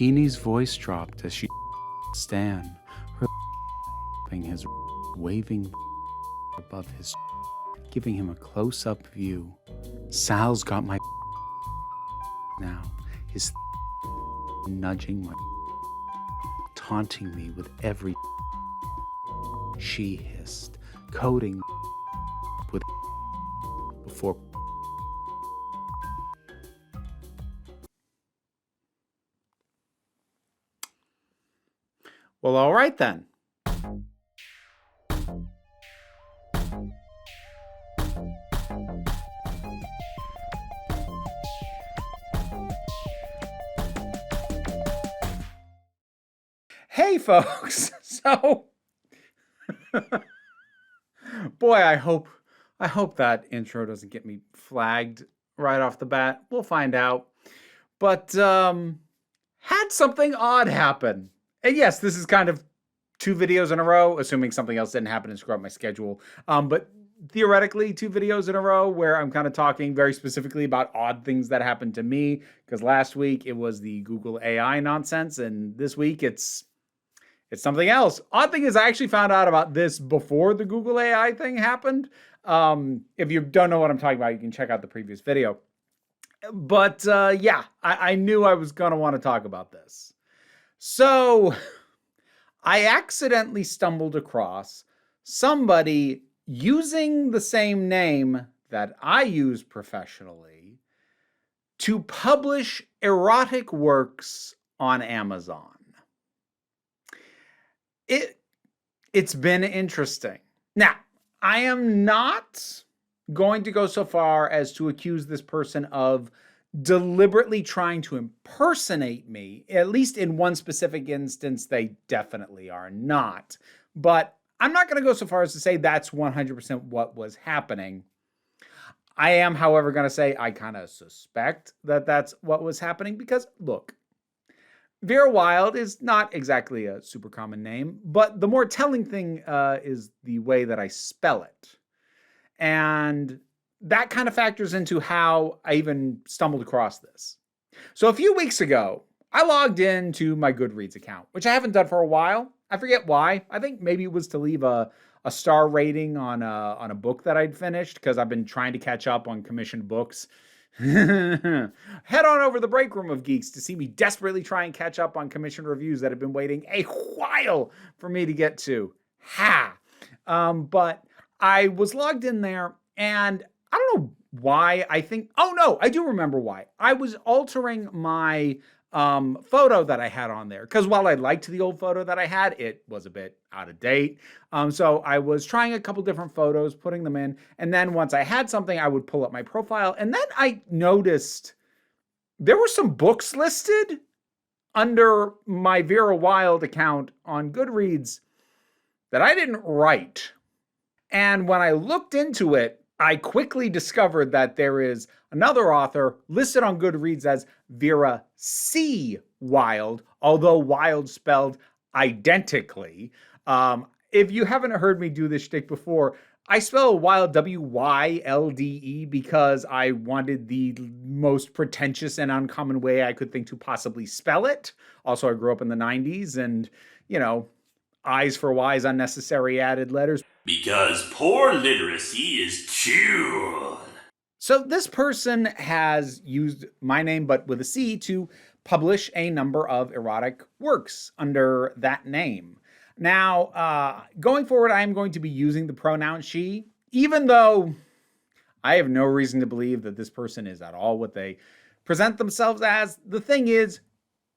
Keeney's voice dropped as she Stan, her his waving above his, giving him a close-up view. Sal's got my now, his nudging my, taunting me with every, she hissed, coding with before. Well, all right then. Hey folks, so boy, I hope that intro doesn't get me flagged right off the bat. We'll find out. But had something odd happen. And yes, this is kind of 2 videos in a row, assuming something else didn't happen and screw up my schedule. But theoretically, 2 videos in a row where I'm kind of talking very specifically about odd things that happened to me. Because last week it was the Google AI nonsense, and this week it's something else. Odd thing is I actually found out about this before the Google AI thing happened. If you don't know what I'm talking about, you can check out the previous video. But yeah, I knew I was going to want to talk about this. So I accidentally stumbled across somebody using the same name that I use professionally to publish erotic works on Amazon. It's been interesting. Now, I am not going to go so far as to accuse this person of deliberately trying to impersonate me. At least in one specific instance, they definitely are not. But I'm not going to go so far as to say that's 100% what was happening. I am, however, going to say I kind of suspect that that's what was happening because, look, Vera Wild is not exactly a super common name, but the more telling thing is the way that I spell it. And that kind of factors into how I even stumbled across this. So a few weeks ago, I logged into my Goodreads account, which I haven't done for a while. I forget why. I think maybe it was to leave a star rating on a book that I'd finished because I've been trying to catch up on commissioned books. Head on over to the break room of Geeks to see me desperately try and catch up on commissioned reviews that have been waiting a while for me to get to. But I was logged in there and I don't know why. Oh no, I do remember why. I was altering my photo that I had on there because while I liked the old photo that I had, it was a bit out of date. So I was trying a couple different photos, putting them in, and then once I had something, I would pull up my profile, and then I noticed there were some books listed under my Vera Wild account on Goodreads that I didn't write. And when I looked into it, I quickly discovered that there is another author listed on Goodreads as Vera C. Wild, although Wild spelled identically. If you haven't heard me do this shtick before, I spell Wild W-Y-L-D-E because I wanted the most pretentious and uncommon way I could think to possibly spell it. Also, I grew up in the 90s and, you know, I's for Y's, unnecessary added letters. Because poor literacy is cute. So this person has used my name, but with a C, to publish a number of erotic works under that name. Now, going forward, I am going to be using the pronoun she, even though I have no reason to believe that this person is at all what they present themselves as. The thing is,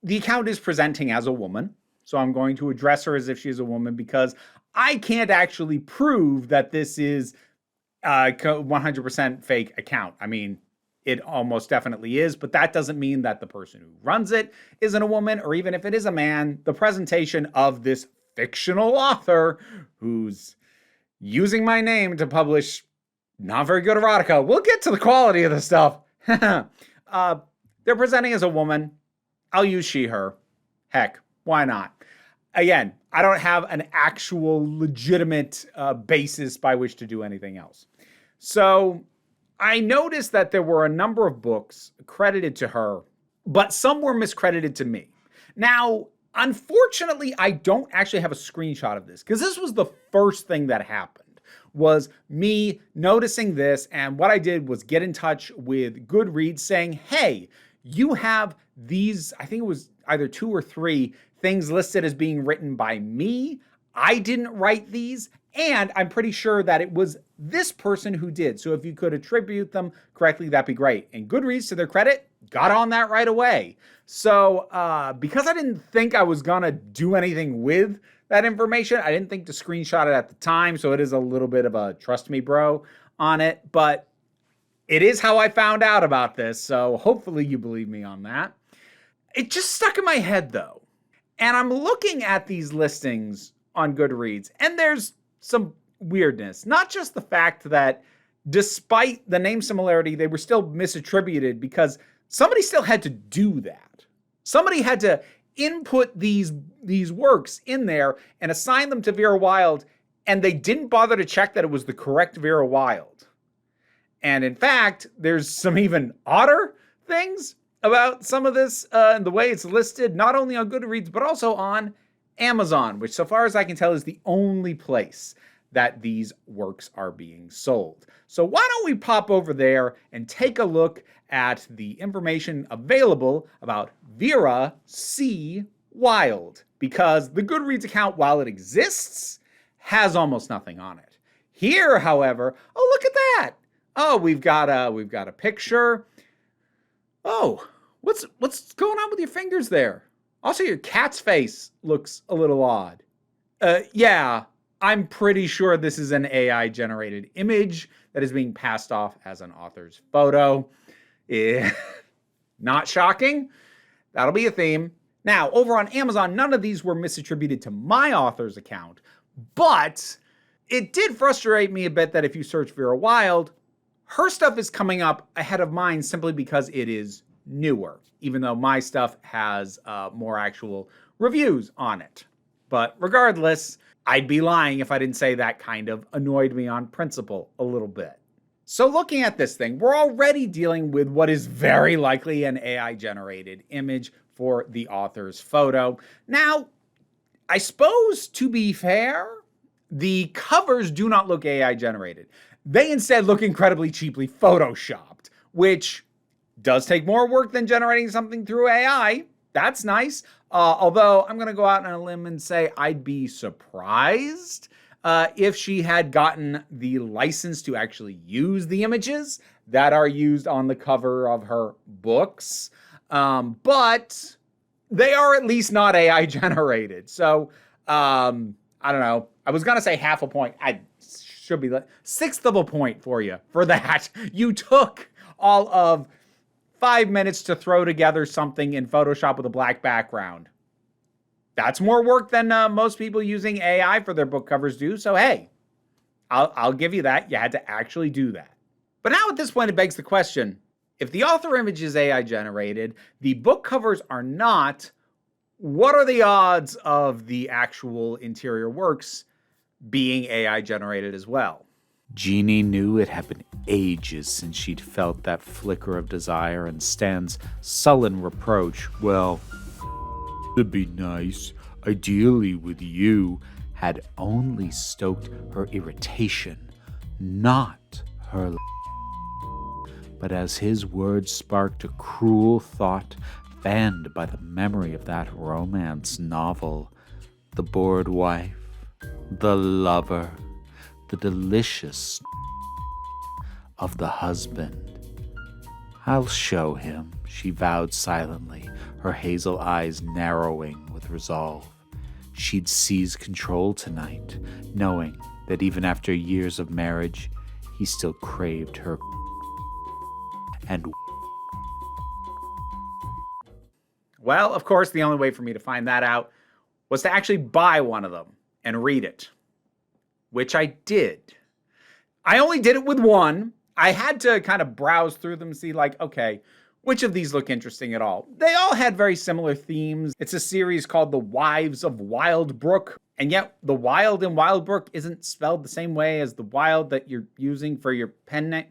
the account is presenting as a woman. So I'm going to address her as if she's a woman because I can't actually prove that this is a 100% fake account. I mean, it almost definitely is, but that doesn't mean that the person who runs it isn't a woman, or even if it is a man, the presentation of this fictional author who's using my name to publish not very good erotica. We'll get to the quality of the stuff. They're presenting as a woman. I'll use she, her. Heck, why not? Again, I don't have an actual legitimate basis by which to do anything else. So I noticed that there were a number of books credited to her, but some were miscredited to me. Now, unfortunately, I don't actually have a screenshot of this because this was the first thing that happened, was me noticing this. And what I did was get in touch with Goodreads saying, hey, you have these, I think it was either 2 or 3 things listed as being written by me. I didn't write these, and I'm pretty sure that it was this person who did. So if you could attribute them correctly, that'd be great. And Goodreads, to their credit, got on that right away. So because I didn't think I was gonna do anything with that information, I didn't think to screenshot it at the time. So it is a little bit of a trust me bro on it, but it is how I found out about this. So hopefully you believe me on that. It just stuck in my head though. And I'm looking at these listings on Goodreads, and there's some weirdness. Not just the fact that despite the name similarity, they were still misattributed because somebody still had to do that. Somebody had to input these works in there and assign them to Vera Wild, and they didn't bother to check that it was the correct Vera Wild. And in fact, there's some even odder things about some of this and the way it's listed, not only on Goodreads, but also on Amazon, which so far as I can tell is the only place that these works are being sold. So why don't we pop over there and take a look at the information available about Vera C. Wild, because the Goodreads account, while it exists, has almost nothing on it. Here, however, oh, look at that. Oh, we've got a picture. Oh, what's going on with your fingers there? Also, your cat's face looks a little odd. Yeah, I'm pretty sure this is an AI-generated image that is being passed off as an author's photo. Not shocking. That'll be a theme. Now, over on Amazon, none of these were misattributed to my author's account, but it did frustrate me a bit that if you search Vera Wild, her stuff is coming up ahead of mine simply because it is newer, even though my stuff has more actual reviews on it. But regardless, I'd be lying if I didn't say that kind of annoyed me on principle a little bit. So looking at this thing, we're already dealing with what is very likely an AI-generated image for the author's photo. Now, I suppose to be fair, the covers do not look AI-generated. They instead look incredibly cheaply photoshopped, which does take more work than generating something through AI. That's nice. Although I'm going to go out on a limb and say I'd be surprised if she had gotten the license to actually use the images that are used on the cover of her books. But they are at least not AI generated. So I don't know. I was going to say half a point. I should be like 1/6 of a point for you for that. You took all of 5 minutes to throw together something in Photoshop with a black background. That's more work than most people using AI for their book covers do. So hey, I'll give you that. You had to actually do that. But now at this point, it begs the question, if the author image is AI generated, the book covers are not, what are the odds of the actual interior works being AI generated as well? Jeannie knew it had been ages since she'd felt that flicker of desire, and Stan's sullen reproach, well, it'd be nice, ideally with you, had only stoked her irritation, not her. But as his words sparked a cruel thought, fanned by the memory of that romance novel, the bored wife, the lover, the delicious of the husband. I'll show him, she vowed silently, her hazel eyes narrowing with resolve. She'd seize control tonight, knowing that even after years of marriage, he still craved her. And well, of course, the only way for me to find that out was to actually buy one of them and read it, which I did. I only did it with one. I had to kind of browse through them and see like, okay, which of these look interesting at all? They all had very similar themes. It's a series called The Wives of Wildbrook, and yet the Wild in Wildbrook isn't spelled the same way as the Wild that you're using for your pen name.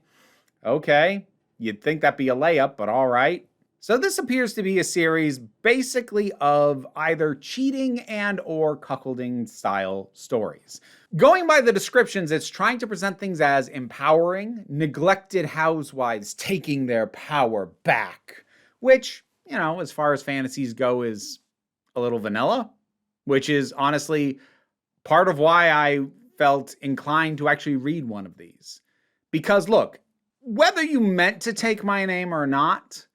Okay, you'd think that'd be a layup, but all right. So this appears to be a series basically of either cheating and or cuckolding style stories. Going by the descriptions, it's trying to present things as empowering, neglected housewives taking their power back, which, as far as fantasies go, is a little vanilla, which is honestly part of why I felt inclined to actually read one of these. Because look, whether you meant to take my name or not,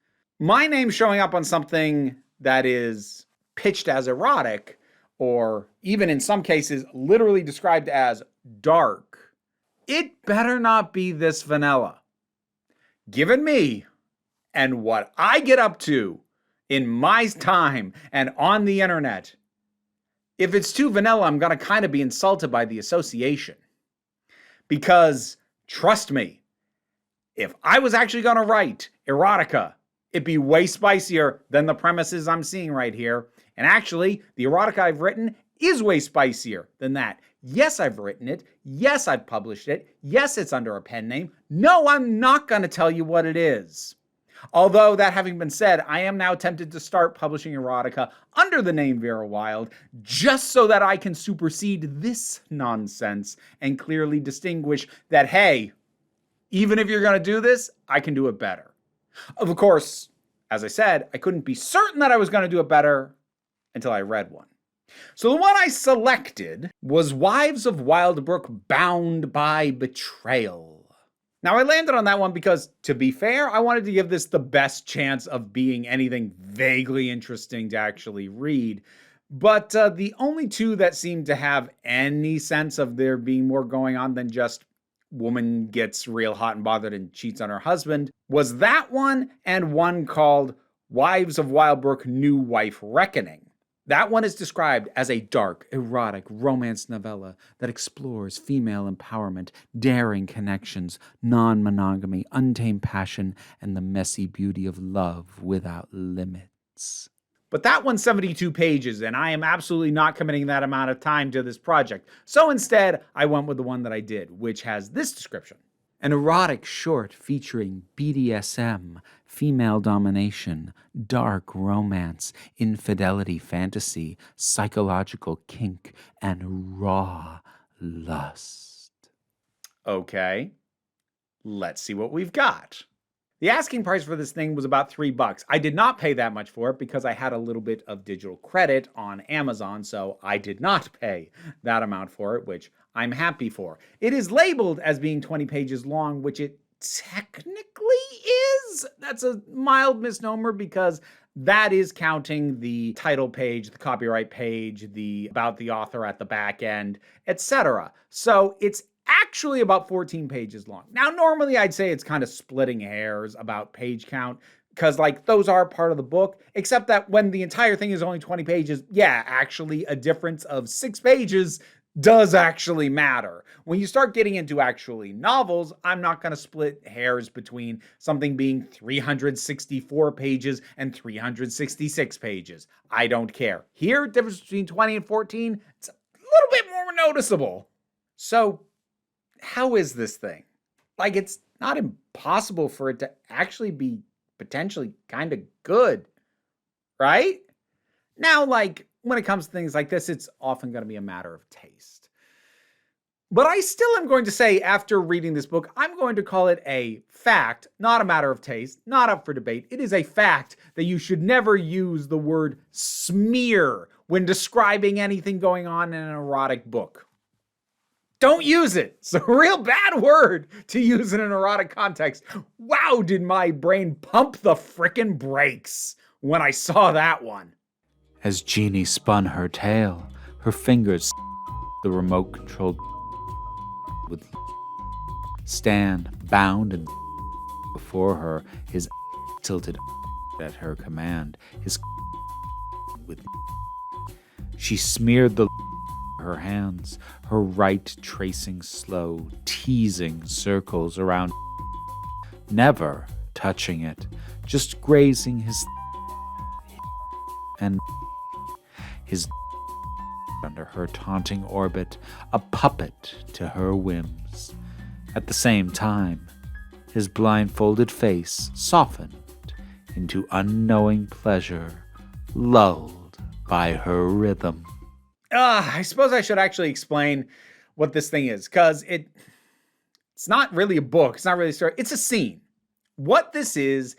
my name showing up on something that is pitched as erotic, or even in some cases literally described as dark, it better not be this vanilla. Given me and what I get up to in my time and on the internet, if it's too vanilla, I'm going to kind of be insulted by the association. Because, trust me, if I was actually going to write erotica, it'd be way spicier than the premises I'm seeing right here. And actually, the erotica I've written is way spicier than that. Yes, I've written it. Yes, I've published it. Yes, it's under a pen name. No, I'm not going to tell you what it is. Although, that having been said, I am now tempted to start publishing erotica under the name Vera Wild, just so that I can supersede this nonsense and clearly distinguish that, hey, even if you're going to do this, I can do it better. Of course, as I said, I couldn't be certain that I was going to do it better until I read one. So the one I selected was Wives of Wildbrook Bound by Betrayal. Now, I landed on that one because, to be fair, I wanted to give this the best chance of being anything vaguely interesting to actually read. But the only two that seemed to have any sense of there being more going on than just woman gets real hot and bothered and cheats on her husband was that one and one called Wives of Wildbrook New Wife Reckoning. That one is described as a dark, erotic romance novella that explores female empowerment, daring connections, non-monogamy, untamed passion, and the messy beauty of love without limits. But that one's 72 pages, and I am absolutely not committing that amount of time to this project. So instead, I went with the one that I did, which has this description. An erotic short featuring BDSM, female domination, dark romance, infidelity fantasy, psychological kink, and raw lust. Okay, let's see what we've got. The asking price for this thing was about $3. I did not pay that much for it because I had a little bit of digital credit on Amazon, so I did not pay that amount for it, which I'm happy for. It is labeled as being 20 pages long, which it technically is. That's a mild misnomer because that is counting the title page, the copyright page, the about the author at the back end, etc. So it's actually about 14 pages long. Now, normally I'd say it's kind of splitting hairs about page count because those are part of the book, except that when the entire thing is only 20 pages, yeah, actually a difference of 6 pages does actually matter. When you start getting into actually novels, I'm not going to split hairs between something being 364 pages and 366 pages. I don't care. Here, difference between 20 and 14, it's a little bit more noticeable. So, how is this thing? It's not impossible for it to actually be potentially kind of good, right? Now, when it comes to things like this, it's often going to be a matter of taste. But I still am going to say, after reading this book, I'm going to call it a fact, not a matter of taste, not up for debate. It is a fact that you should never use the word smear when describing anything going on in an erotic book. Don't use it. It's a real bad word to use in an erotic context. Wow, did my brain pump the frickin' brakes when I saw that one. As Jeannie spun her tale, her fingers the remote-controlled with Stan bound and before her, his tilted at her command, his with she smeared the her hands, her right tracing slow, teasing circles around, never touching it, just grazing his and his under her taunting orbit, a puppet to her whims. At the same time, his blindfolded face softened into unknowing pleasure, lulled by her rhythm. I suppose I should actually explain what this thing is, because it's not really a book. It's not really a story. It's a scene. What this is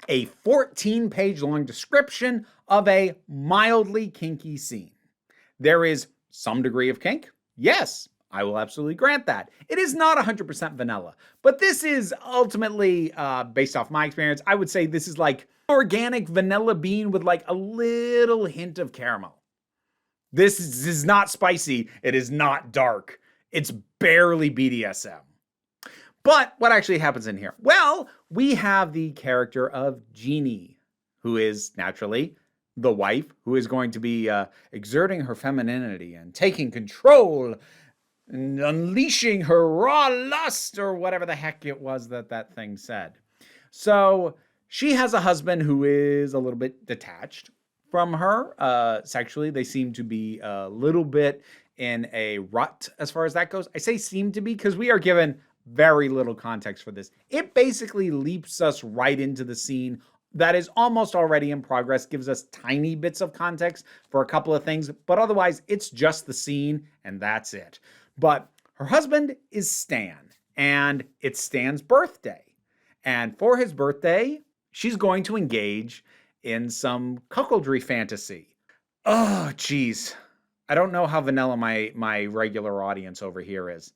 a 14-page long description of a mildly kinky scene. There is some degree of kink. Yes, I will absolutely grant that. It is not 100% vanilla, but this is ultimately, based off my experience, I would say this is like organic vanilla bean with like a little hint of caramel. This is not spicy. It is not dark. It's barely BDSM. But what actually happens in here? Well, we have the character of Jeannie, who is naturally the wife, who is going to be exerting her femininity and taking control and unleashing her raw lust, or whatever the heck it was that thing said. So she has a husband who is a little bit detached from her sexually. They seem to be a little bit in a rut as far as that goes. I say seem to be because we are given very little context for this. It basically leaps us right into the scene that is almost already in progress, gives us tiny bits of context for a couple of things, but otherwise it's just the scene and that's it. But her husband is Stan, and it's Stan's birthday. And for his birthday, she's going to engage in some cuckoldry fantasy. Oh, geez. I don't know how vanilla my regular audience over here is.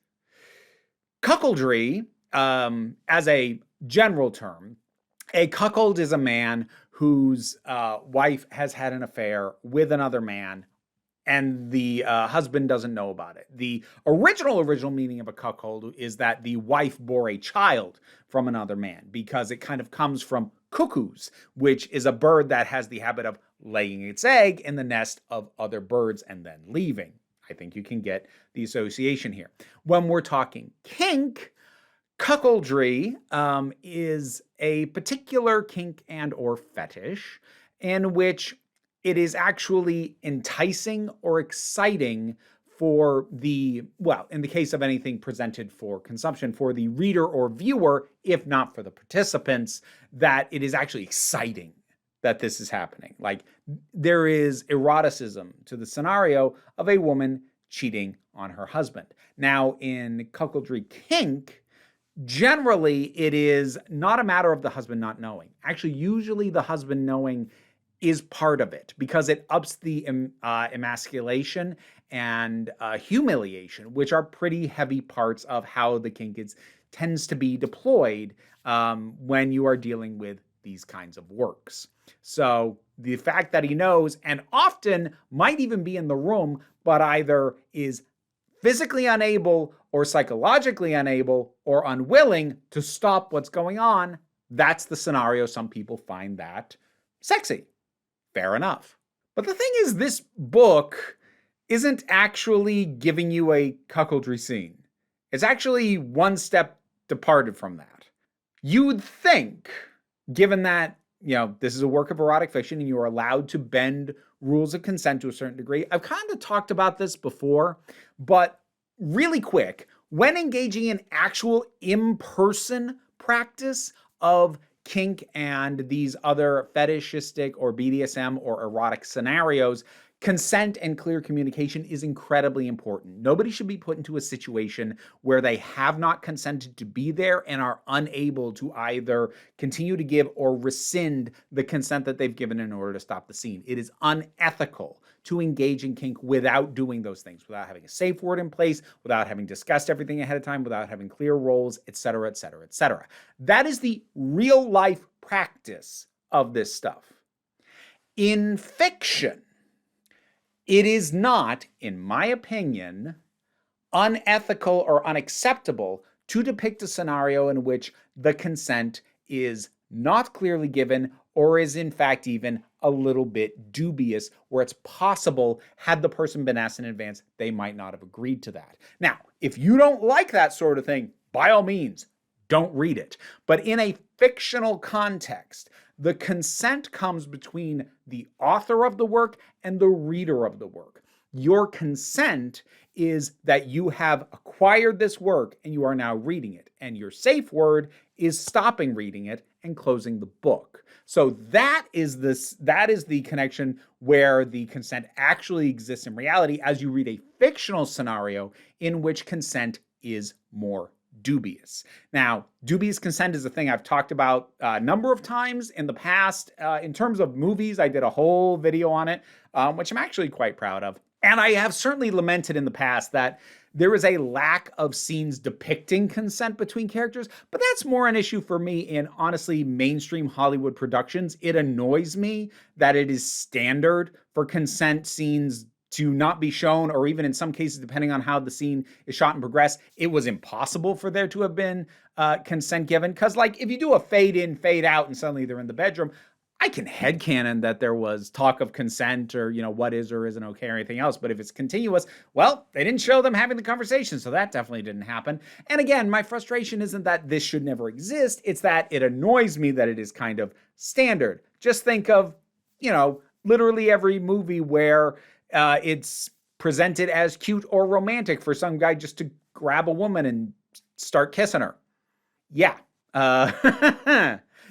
Cuckoldry, as a general term, a cuckold is a man whose wife has had an affair with another man, and the husband doesn't know about it. The original meaning of a cuckold is that the wife bore a child from another man, because it kind of comes from cuckoos, which is a bird that has the habit of laying its egg in the nest of other birds and then leaving. I think you can get the association here. When we're talking kink, cuckoldry is a particular kink and or fetish in which it is actually enticing or exciting for the, well, in the case of anything presented for consumption, for the reader or viewer, if not for the participants, that it is actually exciting that this is happening. Like, there is eroticism to the scenario of a woman cheating on her husband. Now, in cuckoldry kink, generally it is not a matter of the husband not knowing. Actually, usually the husband knowing is part of it, because it ups the emasculation and humiliation, which are pretty heavy parts of how the kink tends to be deployed when you are dealing with these kinds of works. So the fact that he knows, and often might even be in the room, but either is physically unable or psychologically unable or unwilling to stop what's going on, that's the scenario some people find that sexy. Fair enough. But the thing is, this book isn't actually giving you a cuckoldry scene. It's actually one step departed from that. You'd think, given that, you know, this is a work of erotic fiction and you are allowed to bend rules of consent to a certain degree. I've kind of talked about this before, but really quick, when engaging in actual in-person practice of kink and these other fetishistic or BDSM or erotic scenarios, consent and clear communication is incredibly important. Nobody should be put into a situation where they have not consented to be there and are unable to either continue to give or rescind the consent that they've given in order to stop the scene. It is unethical to engage in kink without doing those things, without having a safe word in place, without having discussed everything ahead of time, without having clear roles, etc., etc., etc. That is the real life practice of this stuff. In fiction, it is not, in my opinion, unethical or unacceptable to depict a scenario in which the consent is not clearly given or is in fact even a little bit dubious, where it's possible, had the person been asked in advance, they might not have agreed to that. Now, if you don't like that sort of thing, by all means, don't read it. But in a fictional context, the consent comes between the author of the work and the reader of the work. Your consent is that you have acquired this work and you are now reading it. And your safe word is stopping reading it and closing the book. So that is the connection where the consent actually exists in reality as you read a fictional scenario in which consent is more dubious. Now, dubious consent is a thing I've talked about a number of times in the past. In terms of movies, I did a whole video on it, which I'm actually quite proud of. And I have certainly lamented in the past that there is a lack of scenes depicting consent between characters, but that's more an issue for me in, honestly, mainstream Hollywood productions. It annoys me that it is standard for consent scenes to not be shown, or even in some cases, depending on how the scene is shot and progressed, it was impossible for there to have been consent given. Because, like, if you do a fade in, fade out, and suddenly they're in the bedroom, I can headcanon that there was talk of consent or, what is or isn't okay or anything else. But if it's continuous, well, they didn't show them having the conversation. So that definitely didn't happen. And again, my frustration isn't that this should never exist. It's that it annoys me that it is kind of standard. Just think of, literally every movie where it's presented as cute or romantic for some guy just to grab a woman and start kissing her. Yeah.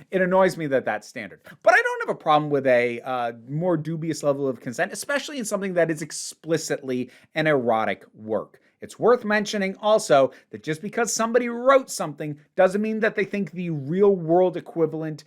It annoys me that that's standard. But I don't have a problem with a more dubious level of consent, especially in something that is explicitly an erotic work. It's worth mentioning also that just because somebody wrote something doesn't mean that they think the real world equivalent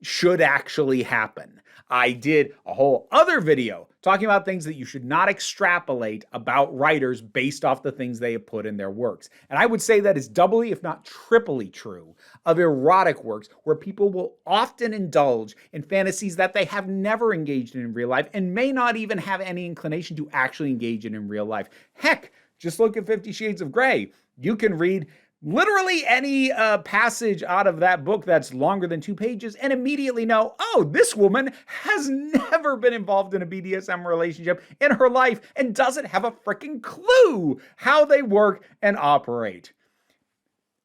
should actually happen. I did a whole other video talking about things that you should not extrapolate about writers based off the things they have put in their works. And I would say that is doubly, if not triply true of erotic works where people will often indulge in fantasies that they have never engaged in real life and may not even have any inclination to actually engage in real life. Heck, just look at 50 Shades of Grey. You can read literally any passage out of that book that's longer than 2 pages and immediately know, oh, this woman has never been involved in a BDSM relationship in her life and doesn't have a freaking clue how they work and operate.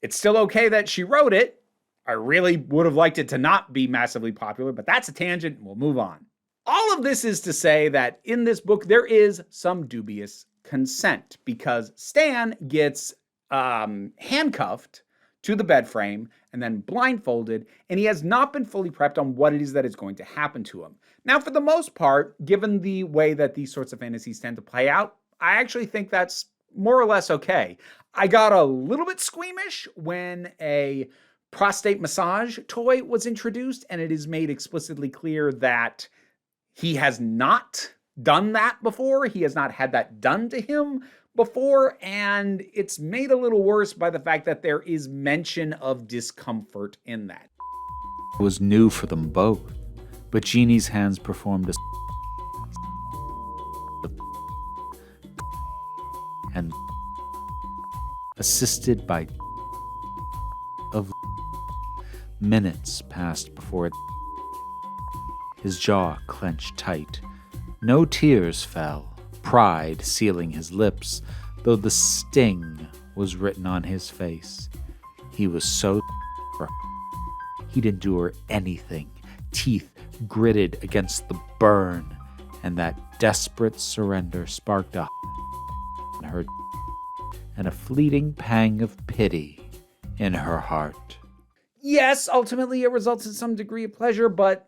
It's still okay that she wrote it. I really would have liked it to not be massively popular, but that's a tangent. We'll move on. All of this is to say that in this book, there is some dubious consent because Stan gets handcuffed to the bed frame and then blindfolded, and he has not been fully prepped on what it is that is going to happen to him. Now, for the most part, given the way that these sorts of fantasies tend to play out, I actually think that's more or less okay. I got a little bit squeamish when a prostate massage toy was introduced, and it is made explicitly clear that he has not done that before. He has not had that done to him before, and it's made a little worse by the fact that there is mention of discomfort in that. It was new for them both, but Jeannie's hands performed a and assisted by of minutes passed before his jaw clenched tight. No tears fell, pride sealing his lips, though the sting was written on his face. He was so he'd endure anything, teeth gritted against the burn, and that desperate surrender sparked a in her and a fleeting pang of pity in her heart. Yes, ultimately it results in some degree of pleasure, but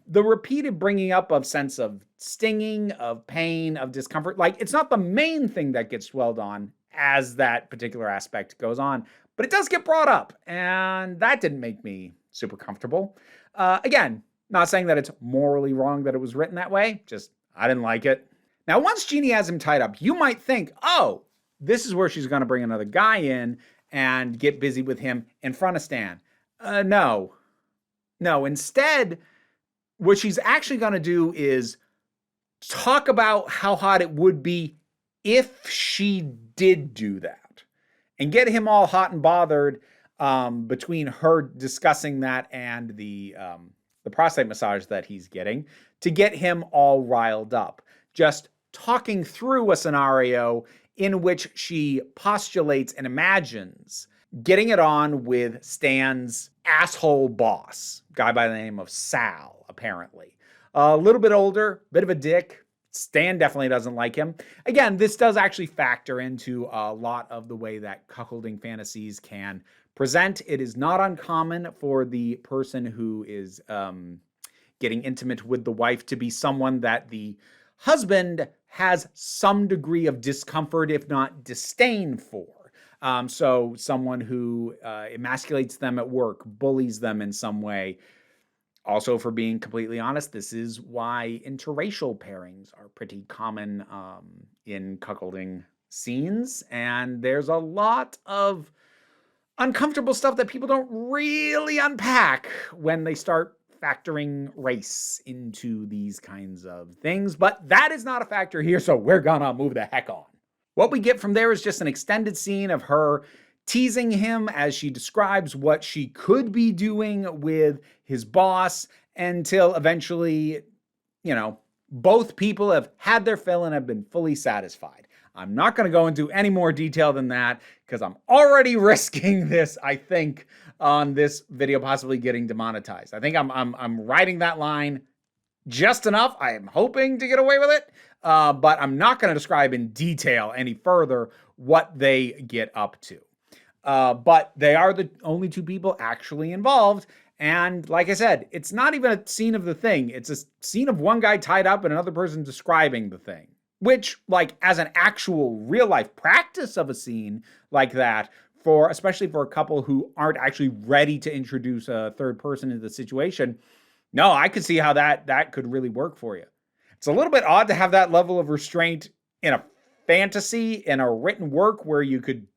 the repeated bringing up of sense of stinging, of pain, of discomfort, like it's not the main thing that gets dwelled on as that particular aspect goes on, but it does get brought up, and that didn't make me super comfortable. Again, not saying that it's morally wrong that it was written that way, just I didn't like it. Now, once Jeannie has him tied up, you might think, oh, this is where she's going to bring another guy in and get busy with him in front of Stan. No. Instead, what she's actually going to do is talk about how hot it would be if she did do that and get him all hot and bothered between her discussing that and the prostate massage that he's getting to get him all riled up. Just talking through a scenario in which she postulates and imagines getting it on with Stan's asshole boss, guy by the name of Sal, apparently. A little bit older, bit of a dick. Stan definitely doesn't like him. Again, this does actually factor into a lot of the way that cuckolding fantasies can present. It is not uncommon for the person who is getting intimate with the wife to be someone that the husband has some degree of discomfort, if not disdain for. So someone who emasculates them at work, bullies them in some way. Also, for being completely honest, this is why interracial pairings are pretty common in cuckolding scenes. And there's a lot of uncomfortable stuff that people don't really unpack when they start factoring race into these kinds of things. But that is not a factor here, so we're gonna move the heck on. What we get from there is just an extended scene of her teasing him as she describes what she could be doing with his boss until eventually, both people have had their fill and have been fully satisfied. I'm not going to go into any more detail than that because I'm already risking this, I think, on this video possibly getting demonetized. I think I'm riding that line just enough. I am hoping to get away with it, but I'm not going to describe in detail any further what they get up to. But they are the only two people actually involved. And like I said, it's not even a scene of the thing. It's a scene of one guy tied up and another person describing the thing. Which, as an actual real life practice of a scene like that, especially for a couple who aren't actually ready to introduce a third person into the situation, no, I could see how that could really work for you. It's a little bit odd to have that level of restraint in a fantasy, in a written work where you could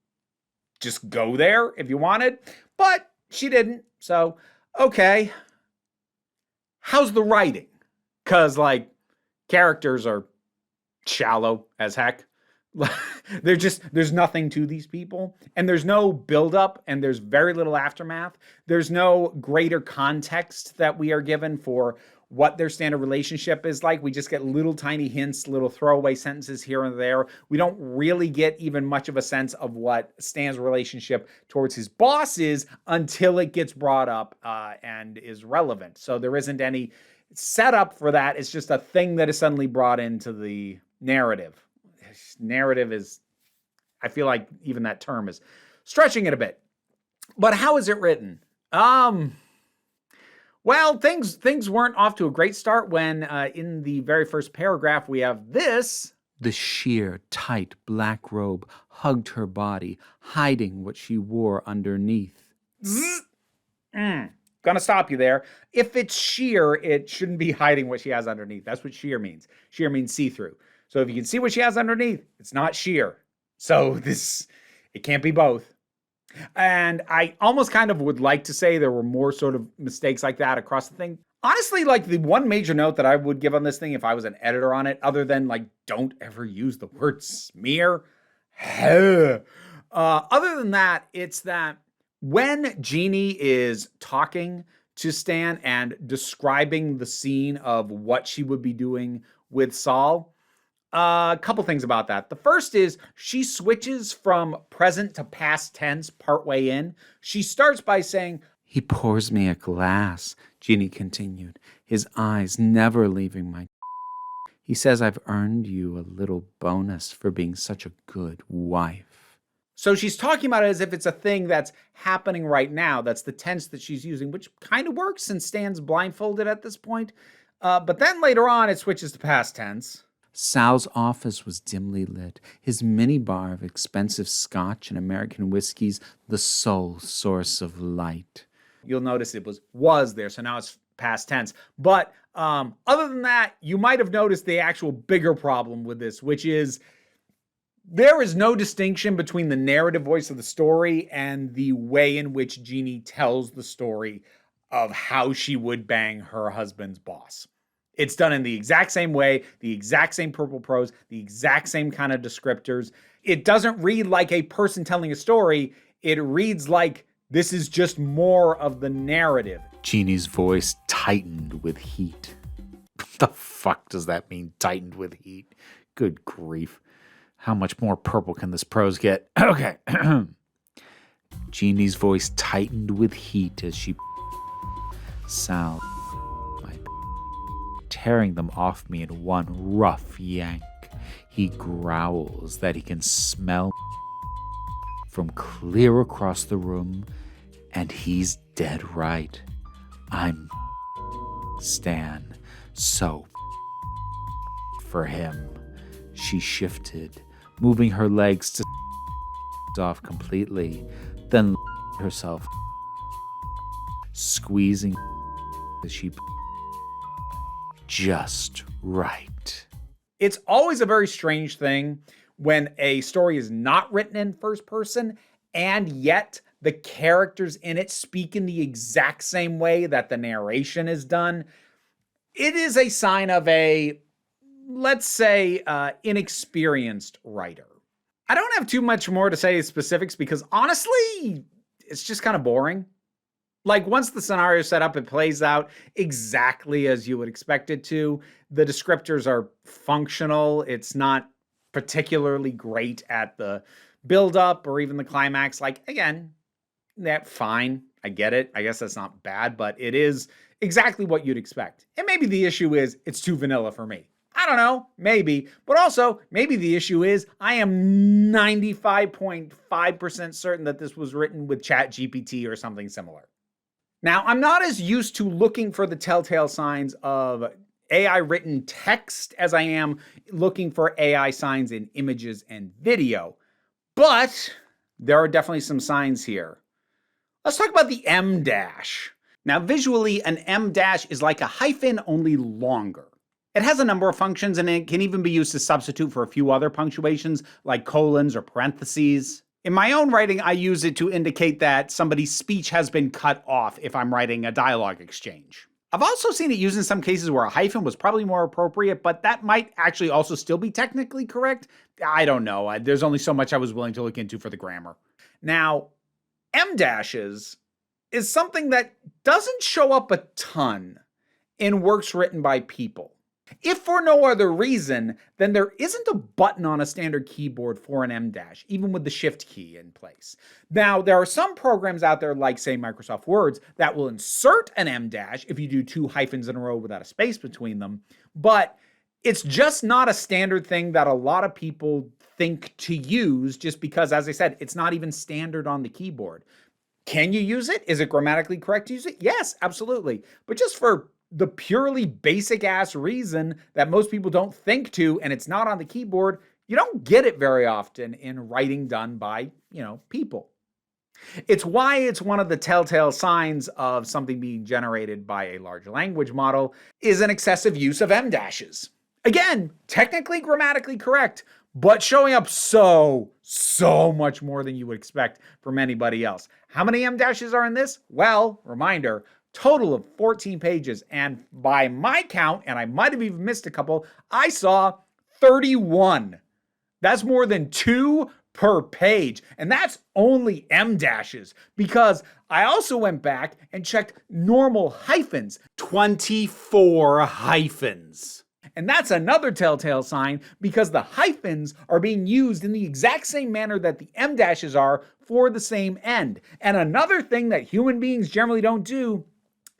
just go there if you wanted, but she didn't. So, okay. How's the writing? Because, characters are shallow as heck. There's nothing to these people, and there's no buildup, and there's very little aftermath. There's no greater context that we are given for what their standard relationship is like. We just get little tiny hints, little throwaway sentences here and there. We don't really get even much of a sense of what Stan's relationship towards his boss is until it gets brought up and is relevant. So there isn't any setup for that. It's just a thing that is suddenly brought into the narrative. Narrative is, I feel like even that term is stretching it a bit. But how is it written? Well, things weren't off to a great start when in the very first paragraph we have this. The sheer, tight black robe hugged her body, hiding what she wore underneath. Gonna stop you there. If it's sheer, it shouldn't be hiding what she has underneath. That's what sheer means. Sheer means see-through. So if you can see what she has underneath, it's not sheer. So it can't be both. And I almost kind of would like to say there were more sort of mistakes like that across the thing. Honestly, the one major note that I would give on this thing if I was an editor on it, other than don't ever use the word smear. Other than that, it's that when Jeannie is talking to Stan and describing the scene of what she would be doing with Saul, a couple things about that. The first is she switches from present to past tense partway in. She starts by saying, "He pours me a glass," Jeannie continued, his eyes never leaving my. "He says I've earned you a little bonus for being such a good wife." So she's talking about it as if it's a thing that's happening right now. That's the tense that she's using, which kind of works since Stan's blindfolded at this point. But then later on, it switches to past tense. Sal's office was dimly lit, his minibar of expensive scotch and American whiskeys the sole source of light. You'll notice it was there, so now it's past tense. But other than that, you might have noticed the actual bigger problem with this, which is there is no distinction between the narrative voice of the story and the way in which Jeannie tells the story of how she would bang her husband's boss. It's done in the exact same way, the exact same purple prose, the exact same kind of descriptors. It doesn't read like a person telling a story. It reads like this is just more of the narrative. Jeannie's voice tightened with heat. What the fuck does that mean, tightened with heat? Good grief. How much more purple can this prose get? Okay. Jeannie's voice tightened with heat as she... Sal... tearing them off me in one rough yank. He growls that he can smell from clear across the room And he's dead right. I'm Stan. So for him. She shifted, moving her legs to off completely, then herself, squeezing as she just right. It's always a very strange thing when a story is not written in first person and yet the characters in it speak in the exact same way that the narration is done. It is a sign of a, let's say, inexperienced writer. I don't have too much more to say specifics because honestly, it's just kind of boring. Like once the scenario is set up, it plays out exactly as you would expect it to. The descriptors are functional. It's not particularly great at the build up or even the climax. Like again, that's fine. I get it. I guess that's not bad, but it is exactly what you'd expect. And maybe the issue is it's too vanilla for me. I don't know, maybe. But also, maybe the issue is I am 95.5% certain that this was written with ChatGPT or something similar. Now, I'm not as used to looking for the telltale signs of AI written text as I am looking for AI signs in images and video. But there are definitely some signs here. Let's talk about the M dash. Now, visually, an M dash is like a hyphen, only longer. It has a number of functions, and it can even be used to substitute for a few other punctuations, like colons or parentheses. In my own writing, I use it to indicate that somebody's speech has been cut off if I'm writing a dialogue exchange. I've also seen it used in some cases where a hyphen was probably more appropriate, but that might actually also still be technically correct. I don't know. There's only so much I was willing to look into for the grammar. Now, M dashes is something that doesn't show up a ton in works written by people. If for no other reason, then there isn't a button on a standard keyboard for an M dash, even with the shift key in place. Now, there are some programs out there like, say, Microsoft Words that will insert an M dash if you do two hyphens in a row without a space between them, but it's just not a standard thing that a lot of people think to use just because, as I said, it's not even standard on the keyboard. Can you use it? Is it grammatically correct to use it? Yes, absolutely. But just for the purely basic ass reason that most people don't think to, and it's not on the keyboard, you don't get it very often in writing done by, people. It's why it's one of the telltale signs of something being generated by a large language model is an excessive use of M dashes. Again, technically grammatically correct, but showing up so much more than you would expect from anybody else. How many M dashes are in this? Well, reminder, total of 14 pages, and by my count, and I might have even missed a couple, I saw 31. That's more than 2 per page, and that's only M dashes, because I also went back and checked normal hyphens, 24 hyphens. And that's another telltale sign because the hyphens are being used in the exact same manner that the M dashes are for the same end. And another thing that human beings generally don't do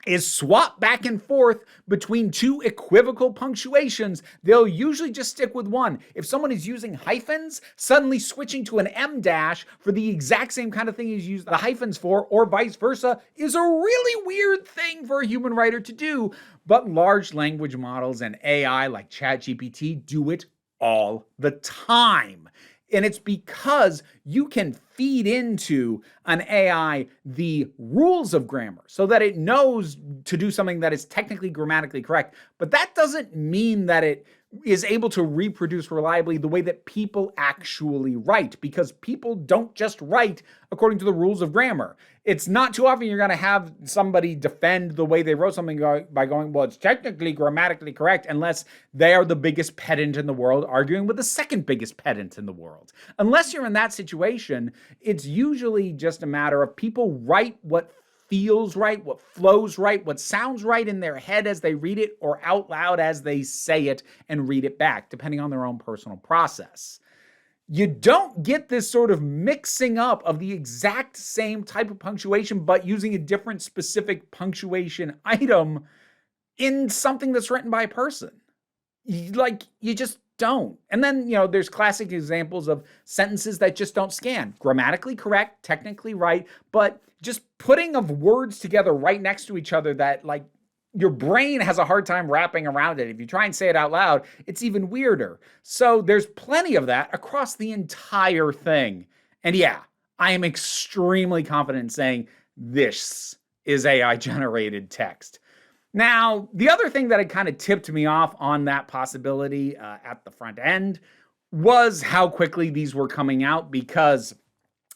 is swap back and forth between two equivocal punctuations. They'll usually just stick with one. If someone is using hyphens, suddenly switching to an M dash for the exact same kind of thing he's used the hyphens for, or vice versa, is a really weird thing for a human writer to do. But large language models and AI like ChatGPT do it all the time. And it's because you can feed into an AI the rules of grammar so that it knows to do something that is technically grammatically correct. But that doesn't mean that it is able to reproduce reliably the way that people actually write, because people don't just write according to the rules of grammar. It's not too often you're going to have somebody defend the way they wrote something by going, well, it's technically grammatically correct, unless they are the biggest pedant in the world arguing with the second biggest pedant in the world. Unless you're in that situation, it's usually just a matter of people write what feels right, what flows right, what sounds right in their head as they read it, or out loud as they say it and read it back, depending on their own personal process. You don't get this sort of mixing up of the exact same type of punctuation, but using a different specific punctuation item in something that's written by a person. You just don't. And then, there's classic examples of sentences that just don't scan. Grammatically correct, technically right, but just putting of words together right next to each other that like your brain has a hard time wrapping around it. If you try and say it out loud, it's even weirder. So there's plenty of that across the entire thing. And yeah, I am extremely confident in saying this is AI generated text. Now, the other thing that had kind of tipped me off on that possibility at the front end was how quickly these were coming out, because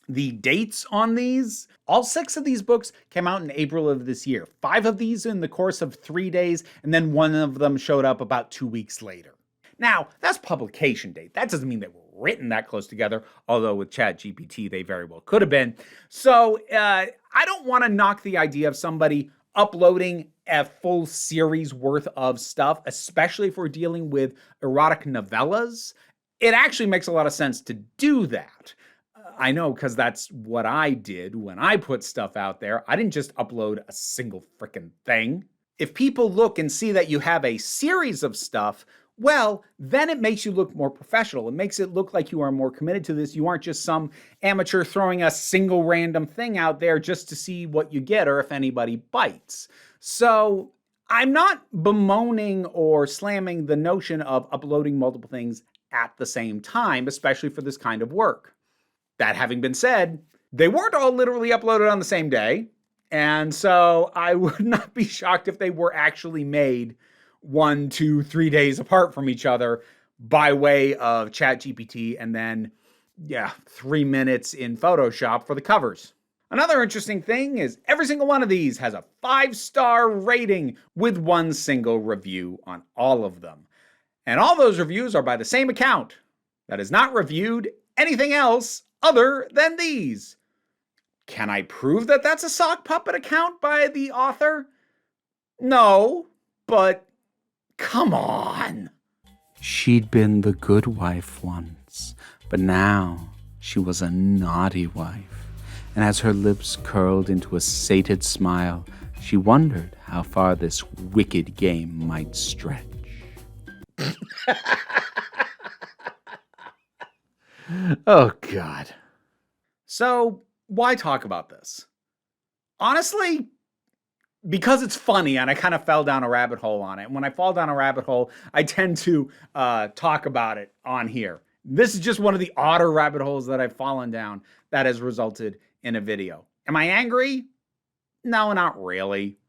the dates on these, all 6 of these books came out in April of this year. 5 of these in the course of 3 days, and then 1 of them showed up about 2 weeks later. Now, that's publication date. That doesn't mean they were written that close together, although with ChatGPT, they very well could have been. So I don't want to knock the idea of somebody uploading a full series worth of stuff, especially if we're dealing with erotic novellas. It actually makes a lot of sense to do that. I know, because that's what I did when I put stuff out there. I didn't just upload a single freaking thing. If people look and see that you have a series of stuff, well, then it makes you look more professional. It makes it look like you are more committed to this. You aren't just some amateur throwing a single random thing out there just to see what you get or if anybody bites. So I'm not bemoaning or slamming the notion of uploading multiple things at the same time, especially for this kind of work. That having been said, they weren't all literally uploaded on the same day. And so I would not be shocked if they were actually made 1, 2, 3 days apart from each other by way of ChatGPT and then, 3 minutes in Photoshop for the covers. Another interesting thing is every single one of these has a 5-star rating with 1 single review on all of them. And all those reviews are by the same account that has not reviewed anything else other than these. Can I prove that that's a sock puppet account by the author? No, but come on. She'd been the good wife once, but now she was a naughty wife. And as her lips curled into a sated smile, she wondered how far this wicked game might stretch. Oh, God. So, why talk about this? Honestly, because it's funny and I kind of fell down a rabbit hole on it. And when I fall down a rabbit hole, I tend to talk about it on here. This is just one of the odder rabbit holes that I've fallen down that has resulted in a video. Am I angry? No, not really.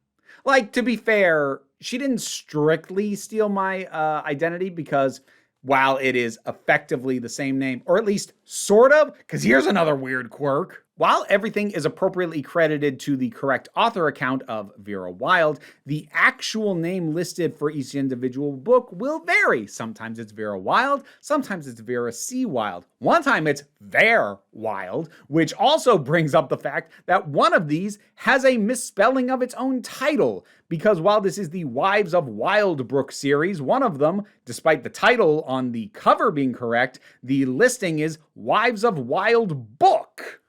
Like, to be fair, she didn't strictly steal my identity, because while it is effectively the same name, or at least sort of, because here's another weird quirk. While everything is appropriately credited to the correct author account of Vera Wild, the actual name listed for each individual book will vary. Sometimes it's Vera Wild, sometimes it's Vera C. Wild. One time it's Ver Wild, which also brings up the fact that one of these has a misspelling of its own title, because while this is the Wives of Wildbrook series, one of them, despite the title on the cover being correct, the listing is Wives of Wild Book.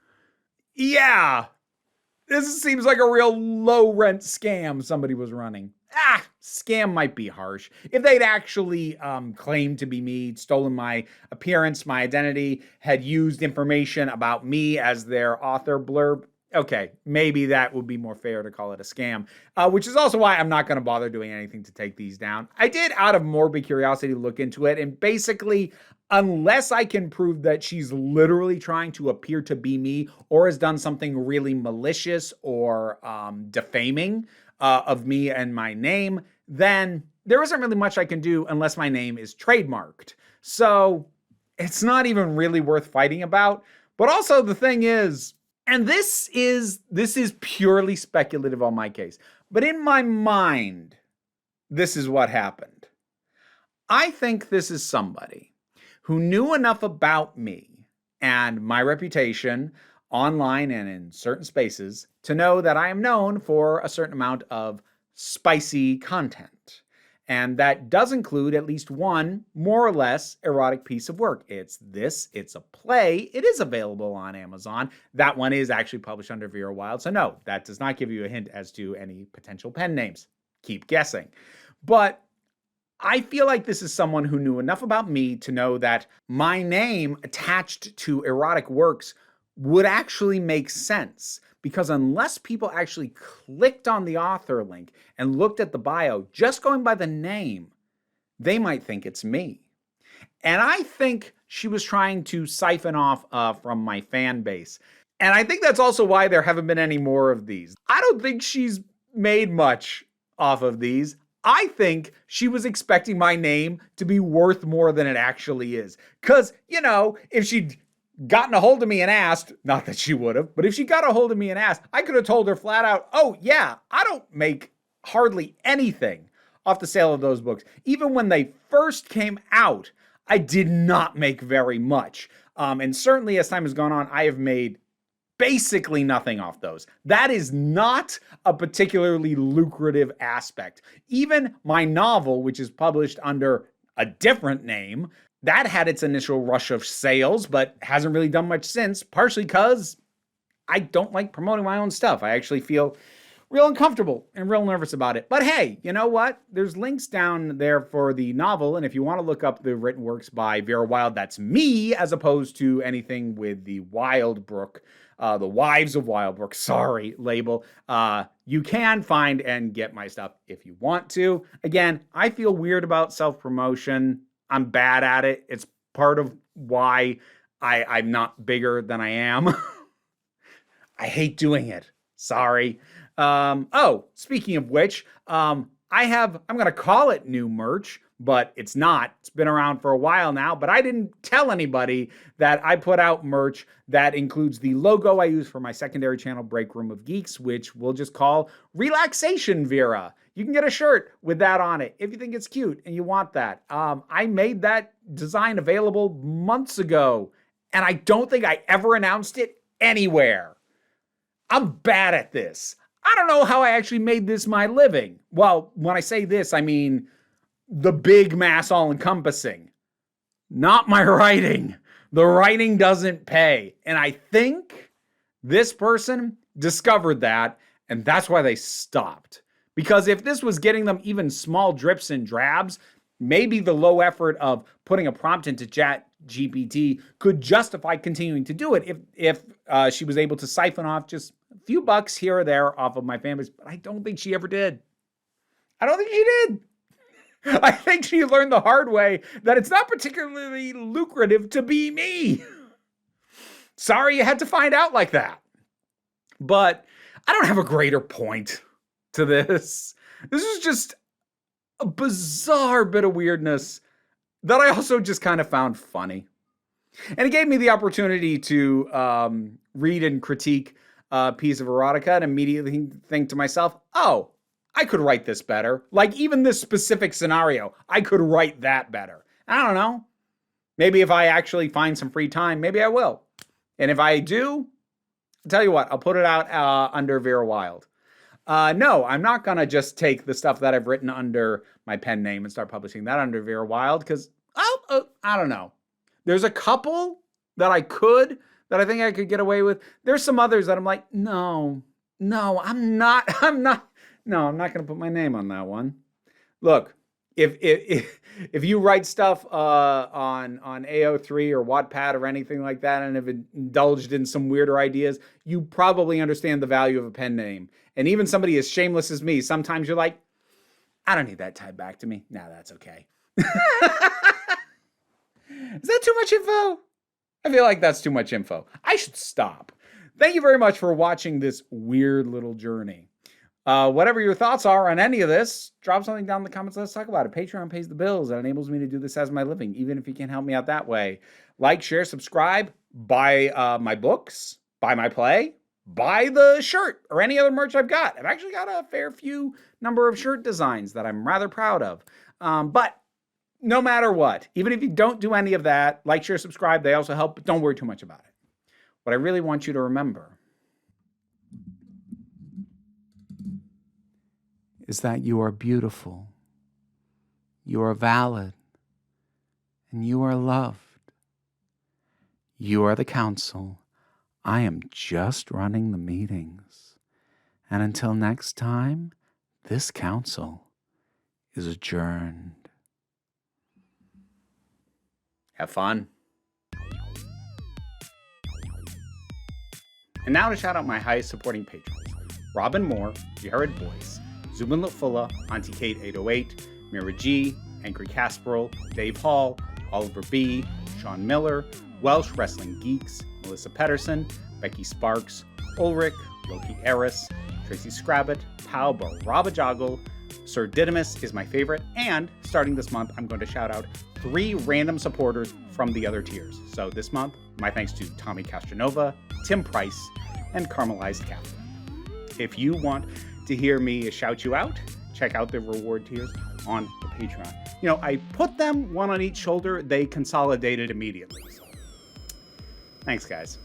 Yeah, this seems like a real low-rent scam somebody was running. Scam might be harsh. If they'd actually claimed to be me, stolen my appearance, my identity, had used information about me as their author blurb, okay, maybe that would be more fair to call it a scam, which is also why I'm not going to bother doing anything to take these down. I did, out of morbid curiosity, look into it, and basically, unless I can prove that she's literally trying to appear to be me or has done something really malicious or defaming of me and my name, then there isn't really much I can do unless my name is trademarked. So it's not even really worth fighting about. But also the thing is, and this is purely speculative on my case, but in my mind, this is what happened. I think this is somebody who knew enough about me and my reputation online and in certain spaces to know that I am known for a certain amount of spicy content. And that does include at least one more or less erotic piece of work. It's a play. It is available on Amazon. That one is actually published under Vera Wild. So no, that does not give you a hint as to any potential pen names. Keep guessing. But I feel like this is someone who knew enough about me to know that my name attached to erotic works would actually make sense. Because unless people actually clicked on the author link and looked at the bio, just going by the name, they might think it's me. And I think she was trying to siphon off from my fan base. And I think that's also why there haven't been any more of these. I don't think she's made much off of these. I think she was expecting my name to be worth more than it actually is. Because, if she'd gotten a hold of me and asked, not that she would have, but if she got a hold of me and asked, I could have told her flat out, oh yeah, I don't make hardly anything off the sale of those books. Even when they first came out, I did not make very much. And certainly as time has gone on, I have made basically nothing off those. That is not a particularly lucrative aspect. Even my novel, which is published under a different name, that had its initial rush of sales, but hasn't really done much since, partially because I don't like promoting my own stuff. I actually feel real uncomfortable and real nervous about it. But hey, you know what? There's links down there for the novel, and if you want to look up the written works by Vera Wild, that's me, as opposed to anything with the Wildbrook, the Wives of Wildbrook, label. You can find and get my stuff if you want to. Again, I feel weird about self-promotion. I'm bad at it. It's part of why I'm not bigger than I am. I hate doing it. Sorry. Speaking of which, I'm going to call it new merch, but it's not. It's been around for a while now, but I didn't tell anybody that I put out merch that includes the logo I use for my secondary channel, Break Room of Geeks, which we'll just call Relaxation Vera. You can get a shirt with that on it if you think it's cute and you want that. I made that design available months ago, and I don't think I ever announced it anywhere. I'm bad at this. I don't know how I actually made this my living. Well, when I say this, I mean the big mass all-encompassing. Not my writing. The writing doesn't pay. And I think this person discovered that, and that's why they stopped. Because if this was getting them even small drips and drabs, maybe the low effort of putting a prompt into ChatGPT could justify continuing to do it if she was able to siphon off just a few bucks here or there off of my fan base. But I don't think she ever did. I don't think she did. I think she learned the hard way that it's not particularly lucrative to be me. Sorry you had to find out like that. But I don't have a greater point to this. This is just a bizarre bit of weirdness that I also just kind of found funny. And it gave me the opportunity to read and critique a piece of erotica and immediately think to myself, oh, I could write this better. Like even this specific scenario, I could write that better. I don't know. Maybe if I actually find some free time, maybe I will. And if I do, I'll tell you what, I'll put it out under Vera Wild. No, I'm not going to just take the stuff that I've written under my pen name and start publishing that under Vera Wild because, I don't know. There's a couple that I think I could get away with. There's some others that I'm like, no, I'm not going to put my name on that one. Look, if you write stuff on AO3 or Wattpad or anything like that and have indulged in some weirder ideas, you probably understand the value of a pen name. And even somebody as shameless as me, sometimes you're like, I don't need that tied back to me. No, that's okay. Is that too much info? I feel like that's too much info. I should stop. Thank you very much for watching this weird little journey. Whatever your thoughts are on any of this, drop something down in the comments. Let's talk about it. Patreon pays the bills. It enables me to do this as my living, even if you can't help me out that way. Like, share, subscribe, buy my books, buy my play, buy the shirt or any other merch I've got. I've actually got a fair few number of shirt designs that I'm rather proud of. But no matter what, even if you don't do any of that, like, share, subscribe, they also help, but don't worry too much about it. What I really want you to remember is that you are beautiful, you are valid, and you are loved. You are the council. I am just running the meetings. And until next time, this council is adjourned. Have fun. And now to shout out my highest supporting patrons. Robin Moore, Jared Boyce, Zubin Lutfula, Auntie Kate 808, Mira G, Angry Casperl, Dave Hall, Oliver B, Sean Miller, Welsh Wrestling Geeks, Melissa Pedersen, Becky Sparks, Ulrich, Loki Eris, Tracy Scrabbit, Pau Barabajoggle, Sir Didymus is my favorite, and starting this month, I'm going to shout out 3 random supporters from the other tiers. So this month, my thanks to Tommy Castronova, Tim Price, and Caramelized Catherine. If you want to hear me shout you out, check out the reward tiers on the Patreon. You know, I put them one on each shoulder, they consolidated immediately. So, thanks, guys.